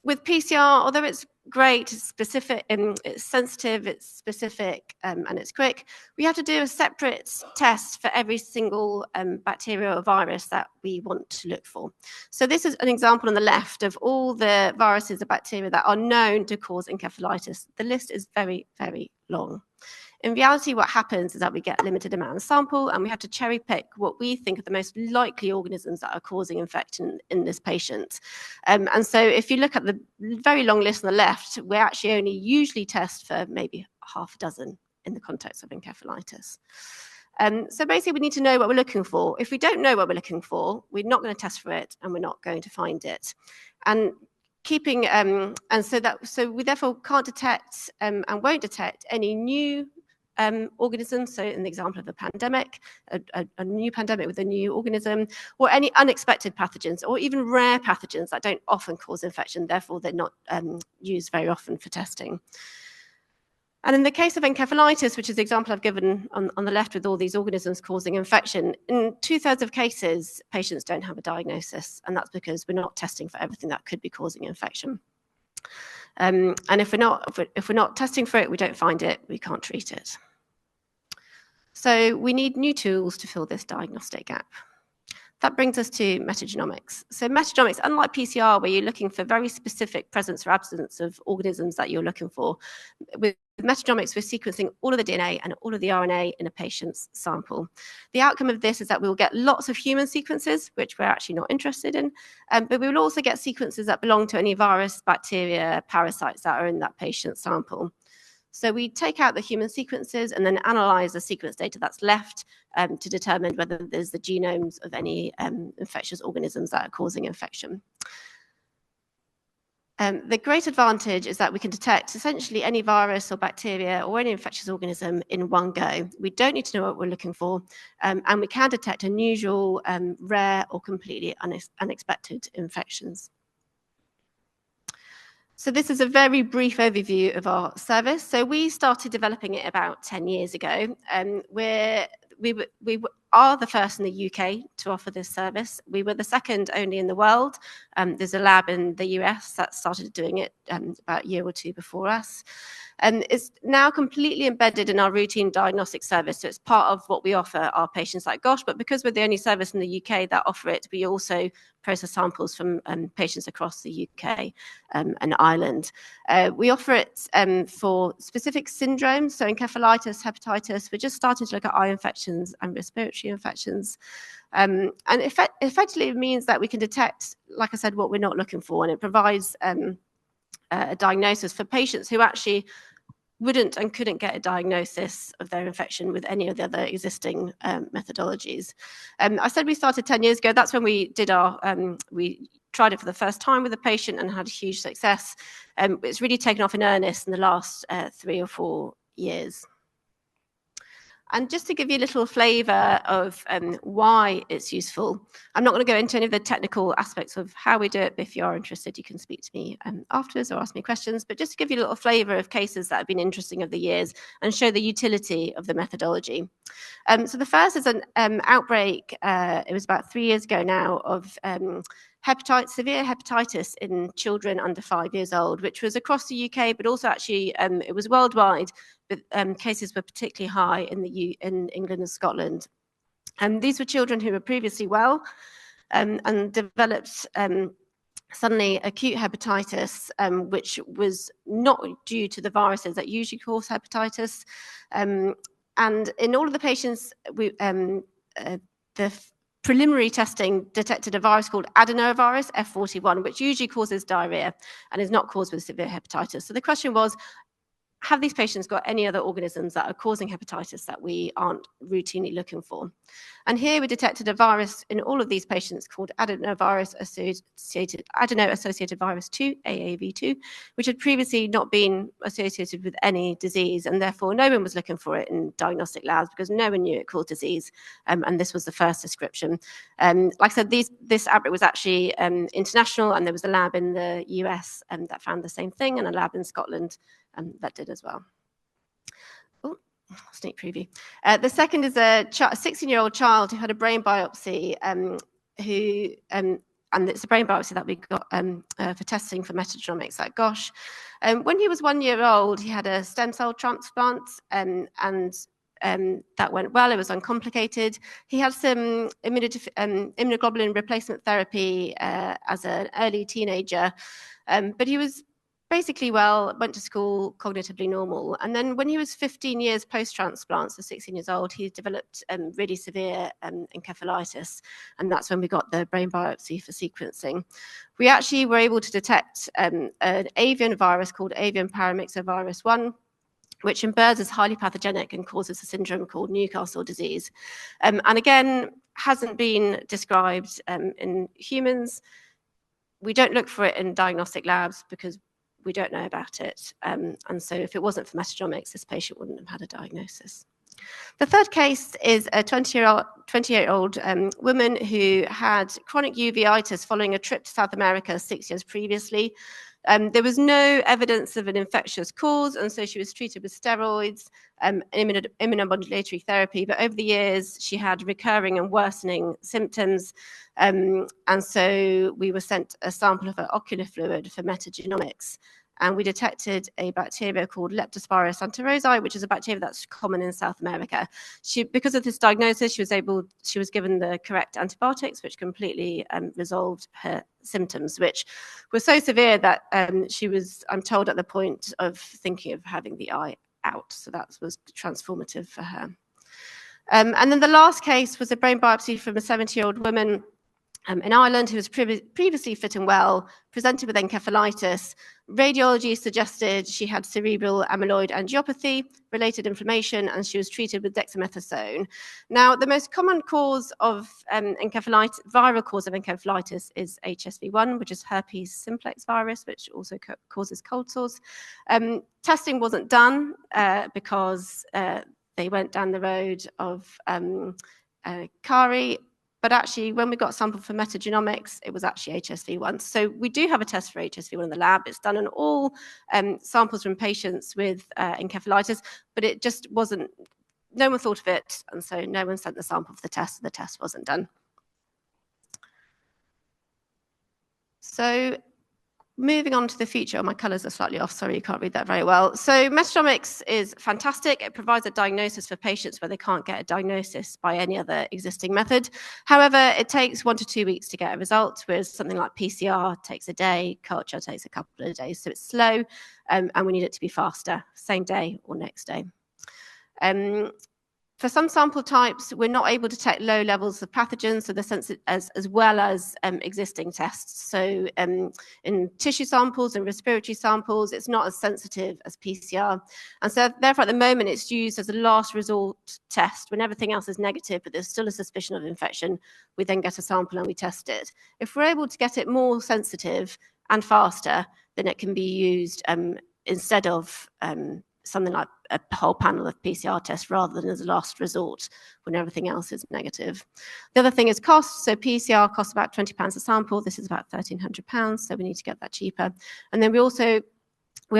With PCR, although it's great, it's specific, it's sensitive, it's specific, and it's quick, we have to do a separate test for every single bacteria or virus that we want to look for. So this is an example on the left of all the viruses or bacteria that are known to cause encephalitis. The list is very, very long. In reality, what happens is that we get a limited amount of sample, and we have to cherry pick what we think are the most likely organisms that are causing infection in this patient. And so if you look at the very long list on the left, we actually only usually test for maybe half a dozen in the context of encephalitis. So basically, we need to know what we're looking for. If we don't know what we're looking for, we're not going to test for it, and we're not going to find it. And so we therefore can't detect and won't detect any new organisms. So in the example of a pandemic, a new pandemic with a new organism, or any unexpected pathogens, or even rare pathogens that don't often cause infection, therefore they're not used very often for testing. And in the case of encephalitis, which is the example I've given on the left with all these organisms causing infection, in 2/3 of cases, patients don't have a diagnosis, and that's because we're not testing for everything that could be causing infection. And if we're not testing for it, we don't find it, we can't treat it. So we need new tools to fill this diagnostic gap. That brings us to metagenomics. So metagenomics, unlike PCR, where you're looking for very specific presence or absence of organisms that you're looking for, with metagenomics, we're sequencing all of the DNA and all of the RNA in a patient's sample. The outcome of this is that we'll get lots of human sequences, which we're actually not interested in, but we will also get sequences that belong to any virus, bacteria, parasites that are in that patient's sample. So we take out the human sequences and then analyze the sequence data that's left to determine whether there's the genomes of any infectious organisms that are causing infection. The great advantage is that we can detect essentially any virus or bacteria or any infectious organism in one go. We don't need to know what we're looking for, and we can detect unusual, rare, or completely unexpected infections. So this is a very brief overview of our service. So we started developing it about 10 years ago. We are the first in the UK to offer this service. We were the second only in the world. There's a lab in the US that started doing it about a year or two before us. And it's now completely embedded in our routine diagnostic service. So it's part of what we offer our patients like GOSH, but because we're the only service in the UK that offer it, we also process samples from patients across the UK and Ireland. We offer it for specific syndromes, so encephalitis, hepatitis. We're just starting to look at eye infections and respiratory infections. And effectively it means that we can detect, like I said, what we're not looking for, and it provides a diagnosis for patients who actually wouldn't and couldn't get a diagnosis of their infection with any of the other existing methodologies. I said we started 10 years ago. That's when we did our, we tried it for the first time with a patient and had huge success. It's really taken off in earnest in the last 3 or 4 years. And just to give you a little flavour of why it's useful, I'm not going to go into any of the technical aspects of how we do it, but if you are interested, you can speak to me afterwards or ask me questions. But just to give you a little flavour of cases that have been interesting over the years and show the utility of the methodology. So the first is an outbreak, it was about 3 years ago now, of severe hepatitis in children under 5 years old, which was across the UK, but also actually it was worldwide. But cases were particularly high in England and Scotland. These were children who were previously well and developed suddenly acute hepatitis, which was not due to the viruses that usually cause hepatitis. And in all of the patients, the preliminary testing detected a virus called adenovirus F41, which usually causes diarrhea and is not caused with severe hepatitis. So the question was, have these patients got any other organisms that are causing hepatitis that we aren't routinely looking for? And here we detected a virus in all of these patients called adeno-associated virus 2, AAV2, which had previously not been associated with any disease, and therefore no one was looking for it in diagnostic labs because no one knew it caused disease, and this was the first description. Like I said, this outbreak was actually international, and there was a lab in the US that found the same thing, and a lab in Scotland that did as well. Oh, sneak preview. The second is a 16-year-old child who had a brain biopsy, and it's a brain biopsy that we got for testing for metagenomics at GOSH. When he was 1 year old, he had a stem cell transplant, and that went well. It was uncomplicated. He had some immunoglobulin replacement therapy as an early teenager, but he was basically well, went to school, cognitively normal. And then when he was 15 years post-transplant, so 16 years old, he developed really severe encephalitis. And that's when we got the brain biopsy for sequencing. We actually were able to detect an avian virus called avian paramyxovirus 1, which in birds is highly pathogenic and causes a syndrome called Newcastle disease. And again, hasn't been described in humans. We don't look for it in diagnostic labs because we don't know about it. And so if it wasn't for metagenomics, this patient wouldn't have had a diagnosis. The third case is a 28-year-old woman who had chronic uveitis following a trip to South America 6 years previously. There was no evidence of an infectious cause, and so she was treated with steroids, immunomodulatory therapy, but over the years she had recurring and worsening symptoms, and so we were sent a sample of her ocular fluid for metagenomics. and we detected a bacteria called Leptospira santarosi, which is a bacteria that's common in South America. Because of this diagnosis, she was given the correct antibiotics, which completely resolved her symptoms, which were so severe that she was, I'm told, at the point of thinking of having the eye out. So that was transformative for her. And then the last case was a brain biopsy from a 70-year-old woman in Ireland who was previously fit and well, presented with encephalitis. Radiology suggested she had cerebral amyloid angiopathy, related inflammation, and she was treated with dexamethasone. Now, the most common cause of encephalitis, viral cause of encephalitis, is HSV1, which is herpes simplex virus, which also causes cold sores. Testing wasn't done because they went down the road of CARI. But actually, when we got a sample for Metagenomics, it was actually HSV1. So we do have a test for HSV1 in the lab. It's done on all samples from patients with encephalitis, but it just wasn't, no one thought of it. And so no one sent the sample for the test, so the test wasn't done. So moving on to the future, my colours are slightly off, sorry, you can't read that very well. So Metagenomics is fantastic. It provides a diagnosis for patients where they can't get a diagnosis by any other existing method. However, it takes 1 to 2 weeks to get a result, whereas something like PCR takes a day, culture takes a couple of days. So it's slow, and we need it to be faster, same day or next day. For some sample types, we're not able to detect low levels of pathogens, so the sensitive as well as existing tests. So in tissue samples and respiratory samples, it's not as sensitive as PCR. And so therefore, at the moment, it's used as a last resort test. When everything else is negative, but there's still a suspicion of infection, we then get a sample and we test it. If we're able to get it more sensitive and faster, then it can be used instead of something like a whole panel of PCR tests rather than as a last resort when everything else is negative. The other thing is cost. So PCR costs about £20 a sample. This is about £1,300, so we need to get that cheaper. And then we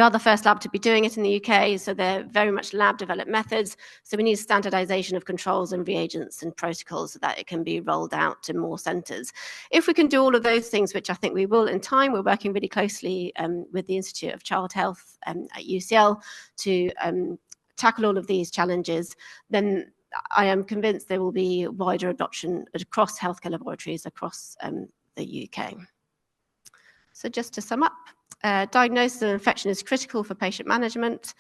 are the first lab to be doing it in the UK, so they're very much lab-developed methods. So we need standardization of controls and reagents and protocols so that it can be rolled out to more centres. If we can do all of those things, which I think we will in time, we're working really closely with the Institute of Child Health at UCL to tackle all of these challenges, then I am convinced there will be wider adoption across healthcare laboratories across the UK. So just to sum up, diagnosis of infection is critical for patient management.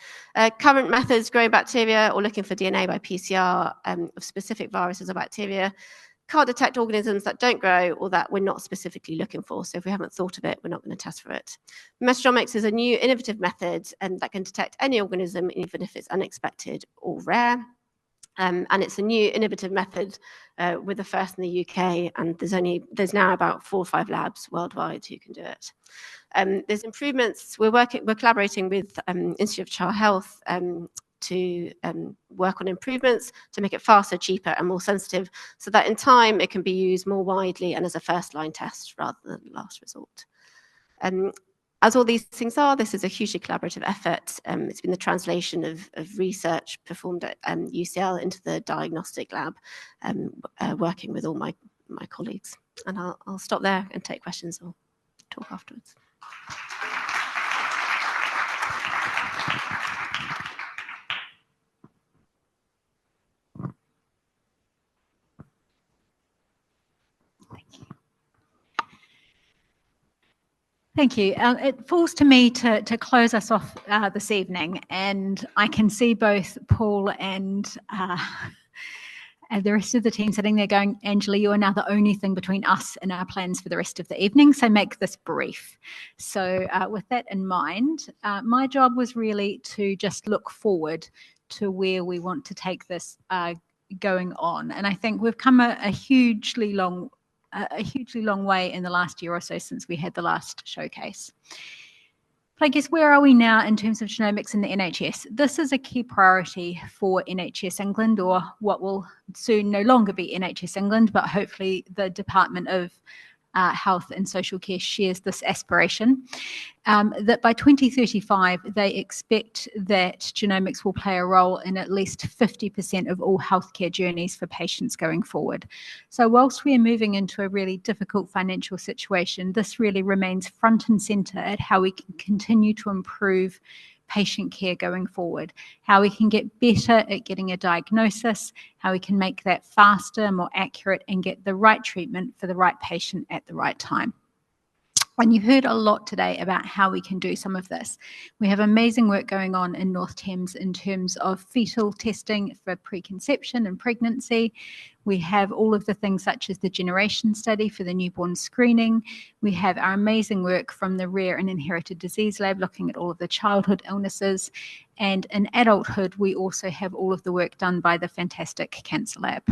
Current methods, growing bacteria or looking for DNA by PCR of specific viruses or bacteria, can't detect organisms that don't grow or that we're not specifically looking for. So if we haven't thought of it, we're not going to test for it. Metagenomics is a new innovative method that can detect any organism, even if it's unexpected or rare. And it's a new innovative method with the first in the UK, and there's now about 4 or 5 labs worldwide who can do it. There's improvements. We're collaborating with Institute of Child Health to work on improvements to make it faster, cheaper, and more sensitive, so that in time it can be used more widely and as a first-line test rather than last resort. As all these things are, this is a hugely collaborative effort. It's been the translation of research performed at UCL into the diagnostic lab, working with all my colleagues. And I'll stop there and take questions or talk afterwards. Thank you. It falls to me to close us off this evening, and I can see both Paul and the rest of the team sitting there going, Angela, you are now the only thing between us and our plans for the rest of the evening, so make this brief. So with that in mind, my job was really to just look forward to where we want to take this going on. And I think we've come a hugely long way in the last year or so since we had the last showcase. But I guess where are we now in terms of genomics in the NHS? This is a key priority for NHS England, or what will soon no longer be NHS England, but hopefully the Department of Health and Social Care shares this aspiration, that by 2035, they expect that genomics will play a role in at least 50% of all healthcare journeys for patients going forward. So whilst we are moving into a really difficult financial situation, this really remains front and centre at how we can continue to improve patient care going forward, how we can get better at getting a diagnosis, how we can make that faster, more accurate, and get the right treatment for the right patient at the right time. And you heard a lot today about how we can do some of this. We have amazing work going on in North Thames in terms of fetal testing for preconception and pregnancy. We have all of the things such as the generation study for the newborn screening. We have our amazing work from the Rare and Inherited Disease Lab looking at all of the childhood illnesses. And in adulthood, we also have all of the work done by the fantastic Cancer Lab.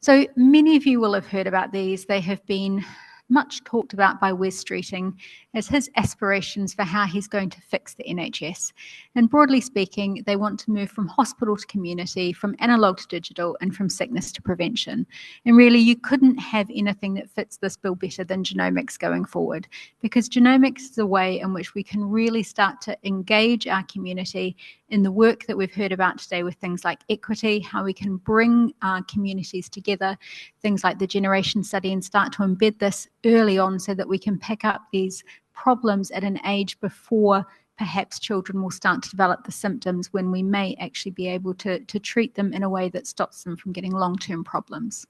So many of you will have heard about these. They have been much talked about by Wes Streeting as his aspirations for how he's going to fix the NHS. And broadly speaking, they want to move from hospital to community, from analogue to digital, and from sickness to prevention. And really, you couldn't have anything that fits this bill better than genomics going forward, because genomics is a way in which we can really start to engage our community in the work that we've heard about today with things like equity, how we can bring our communities together, things like the generation study, and start to embed this early on so that we can pick up these problems at an age before perhaps children will start to develop the symptoms, when we may actually be able to treat them in a way that stops them from getting long-term problems.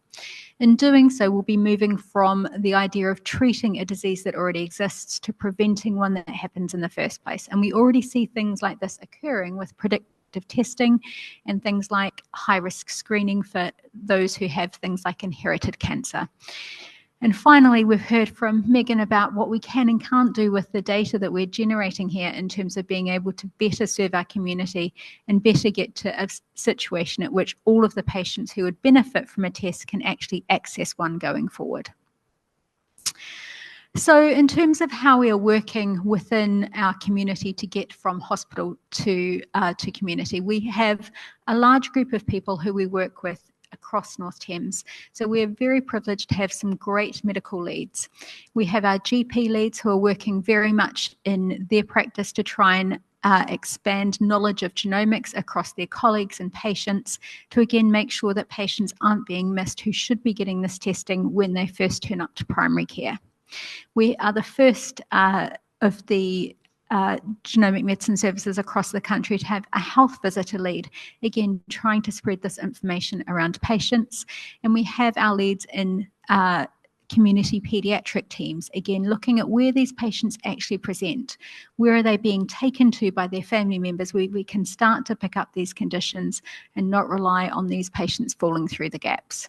In doing so, we'll be moving from the idea of treating a disease that already exists to preventing one that happens in the first place. And we already see things like this occurring with predictive testing and things like high-risk screening for those who have things like inherited cancer. And finally, we've heard from Megan about what we can and can't do with the data that we're generating here in terms of being able to better serve our community and better get to a situation at which all of the patients who would benefit from a test can actually access one going forward. So in terms of how we are working within our community to get from hospital to community, we have a large group of people who we work with across North Thames. So we're very privileged to have some great medical leads. We have our GP leads who are working very much in their practice to try and expand knowledge of genomics across their colleagues and patients to again make sure that patients aren't being missed who should be getting this testing when they first turn up to primary care. We are the first of the genomic medicine services across the country to have a health visitor lead, again trying to spread this information around patients. And we have our leads in community paediatric teams, again looking at where these patients actually present, where are they being taken to by their family members, where we can start to pick up these conditions and not rely on these patients falling through the gaps.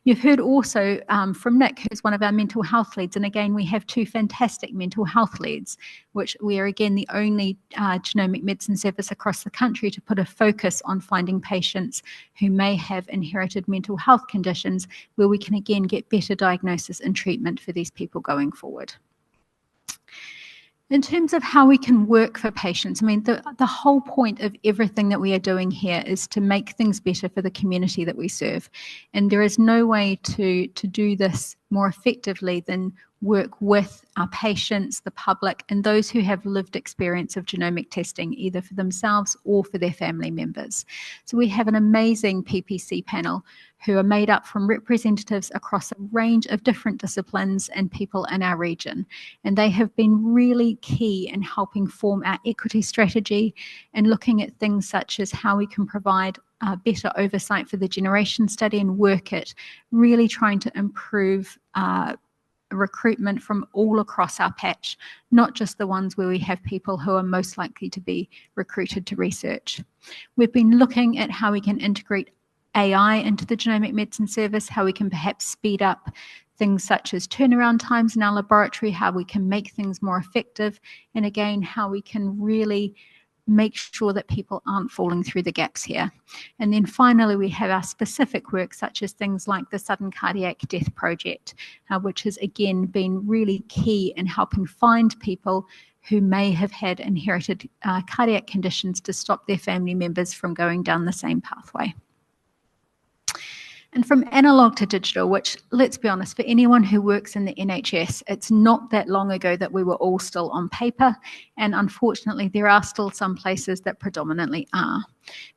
You've heard also from Nick, who's one of our mental health leads, and again we have two fantastic mental health leads, which we are again the only genomic medicine service across the country to put a focus on finding patients who may have inherited mental health conditions, where we can again get better diagnosis and treatment for these people going forward. In terms of how we can work for patients, I mean, the whole point of everything that we are doing here is to make things better for the community that we serve. And there is no way to do this more effectively than work with our patients, the public, and those who have lived experience of genomic testing, either for themselves or for their family members. So we have an amazing PPC panel who are made up from representatives across a range of different disciplines and people in our region. And they have been really key in helping form our equity strategy and looking at things such as how we can provide better oversight for the generation study and work at really trying to improve recruitment from all across our patch, not just the ones where we have people who are most likely to be recruited to research. We've been looking at how we can integrate AI into the genomic medicine service, how we can perhaps speed up things such as turnaround times in our laboratory, how we can make things more effective, and again, how we can really make sure that people aren't falling through the gaps here. And then finally, we have our specific work, such as things like the Sudden Cardiac Death Project, which has again been really key in helping find people who may have had inherited cardiac conditions to stop their family members from going down the same pathway. And from analog to digital, which, let's be honest, for anyone who works in the NHS, it's not that long ago that we were all still on paper. And unfortunately, there are still some places that predominantly are.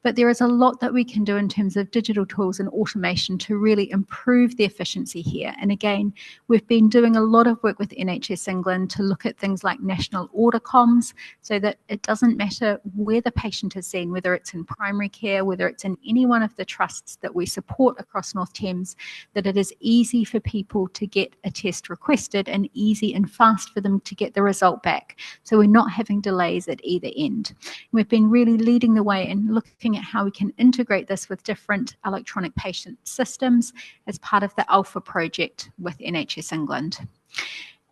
But there is a lot that we can do in terms of digital tools and automation to really improve the efficiency here. And again, we've been doing a lot of work with NHS England to look at things like national order comms, so that it doesn't matter where the patient is seen, whether it's in primary care, whether it's in any one of the trusts that we support across North Thames, that it is easy for people to get a test requested and easy and fast for them to get the result back. So we're not having delays at either end. We've been really leading the way and looking at how we can integrate this with different electronic patient systems as part of the Alpha project with NHS England.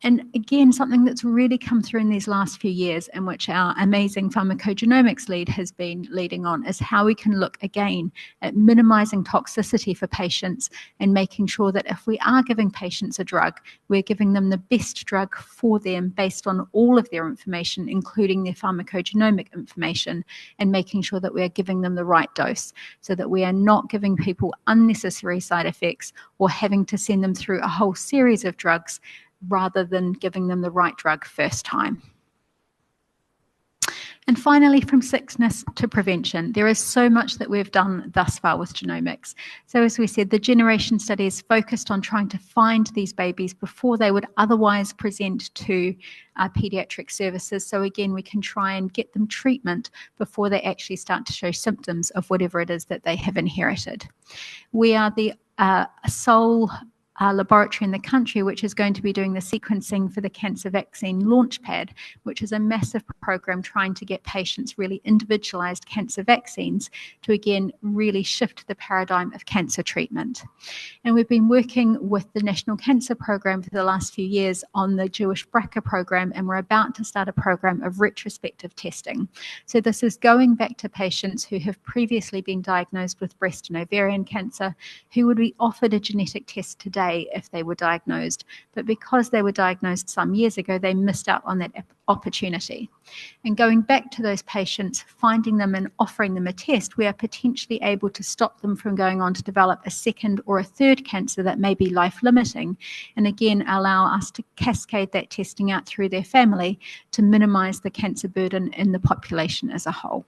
And again, something that's really come through in these last few years, in which our amazing pharmacogenomics lead has been leading on, is how we can look again at minimizing toxicity for patients and making sure that if we are giving patients a drug, we're giving them the best drug for them based on all of their information, including their pharmacogenomic information, and making sure that we are giving them the right dose, so that we are not giving people unnecessary side effects or having to send them through a whole series of drugs, rather than giving them the right drug first time. And finally, from sickness to prevention, there is so much that we've done thus far with genomics. So as we said, the generation study is focused on trying to find these babies before they would otherwise present to paediatric services. So again, we can try and get them treatment before they actually start to show symptoms of whatever it is that they have inherited. We are the sole laboratory in the country which is going to be doing the sequencing for the cancer vaccine launchpad, which is a massive program trying to get patients really individualized cancer vaccines to again really shift the paradigm of cancer treatment. And we've been working with the National Cancer Program for the last few years on the Jewish BRCA program, and we're about to start a program of retrospective testing. So this is going back to patients who have previously been diagnosed with breast and ovarian cancer, who would be offered a genetic test today if they were diagnosed, but because they were diagnosed some years ago, they missed out on that opportunity. And going back to those patients, finding them and offering them a test, we are potentially able to stop them from going on to develop a second or a third cancer that may be life-limiting, and again allow us to cascade that testing out through their family to minimize the cancer burden in the population as a whole.